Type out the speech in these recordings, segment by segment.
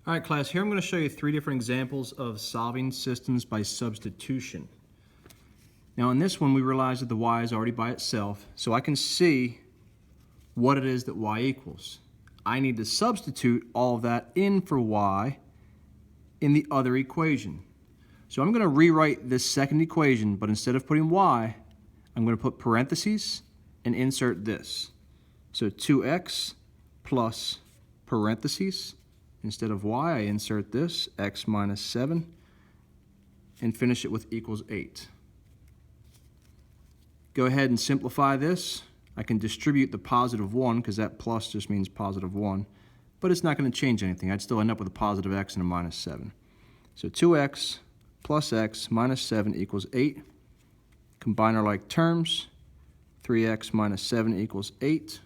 All right, class, here I'm going to show you 3 different examples of solving systems by substitution. Now, in this one, we realize that the y is already by itself, so I can see what it is that y equals. I need to substitute all of that in for y in the other equation. So I'm going to rewrite this second equation, but instead of putting y, I'm going to put parentheses and insert this. So 2x plus parentheses. Instead of y, I insert this, x minus 7, and finish it with equals 8. Go ahead and simplify this. I can distribute the positive 1, because that plus just means positive 1, but it's not going to change anything. I'd still end up with a positive x and a minus 7. So 2x plus x minus 7 equals 8. Combine our like terms. 3x minus 7 equals 8.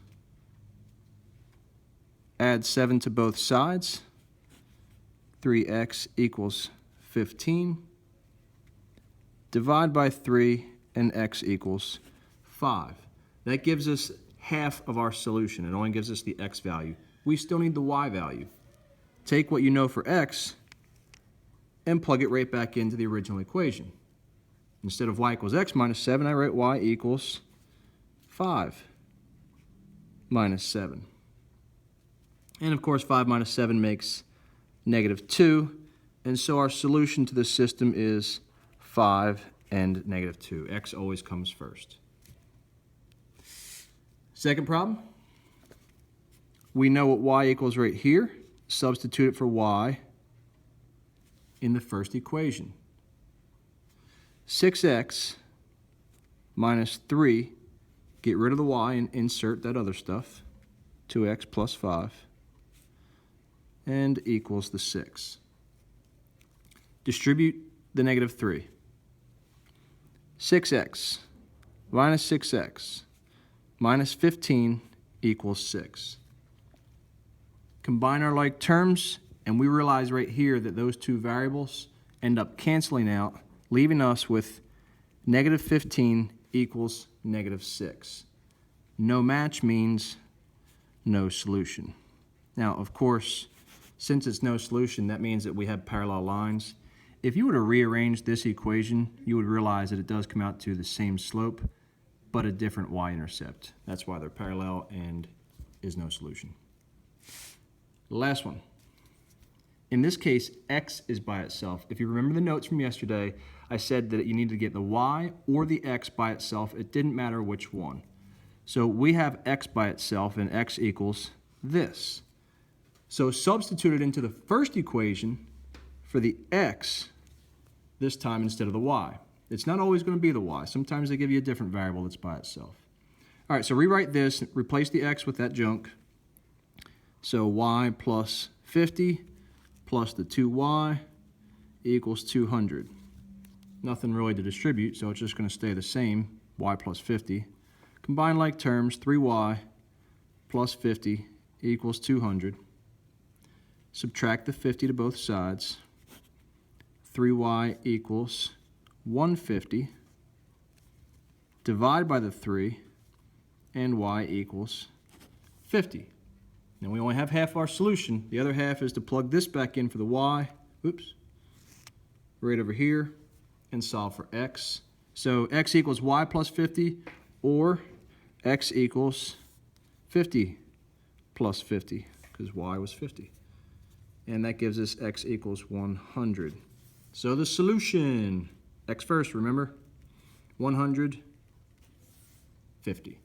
Add 7 to both sides. 3x equals 15. Divide by 3 and x equals 5. That gives us half of our solution. It only gives us the x value. We still need the y value. Take what you know for x and plug it right back into the original equation. Instead of y equals x minus 7, I write y equals 5 minus 7. And of course, 5 minus 7 makes negative 2. And so our solution to this system is 5 and negative 2. X always comes first. Second problem. We know what y equals right here. Substitute it for y in the first equation. 6x minus 3, get rid of the y and insert that other stuff, 2x plus 5, and equals the 6. Distribute the negative 3. 6x minus 6x minus 15 equals 6. Combine our like terms, and we realize right here that those two variables end up canceling out, leaving us with negative 15 equals negative 6. No match means no solution. Now, of course, since it's no solution, that means that we have parallel lines. If you were to rearrange this equation, you would realize that it does come out to the same slope, but a different y-intercept. That's why they're parallel and is no solution. Last one. In this case, x is by itself. If you remember the notes from yesterday, I said that you needed to get the y or the x by itself. It didn't matter which one. So we have x by itself, and x equals this. So substitute it into the first equation for the x this time instead of the y. It's not always going to be the y. Sometimes they give you a different variable that's by itself. All right, so rewrite this. Replace the x with that junk. So y plus 50 plus the 2y equals 200. Nothing really to distribute, so it's just going to stay the same, y plus 50. Combine like terms, 3y plus 50 equals 200. Subtract the 50 to both sides. 3y equals 150. Divide by the 3, and y equals 50. Now we only have half our solution. The other half is to plug this back in for the y, right over here, and solve for x. So x equals y plus 50, or x equals 50 plus 50, because y was 50. And that gives us x equals 100. So the solution, x first, remember? 150.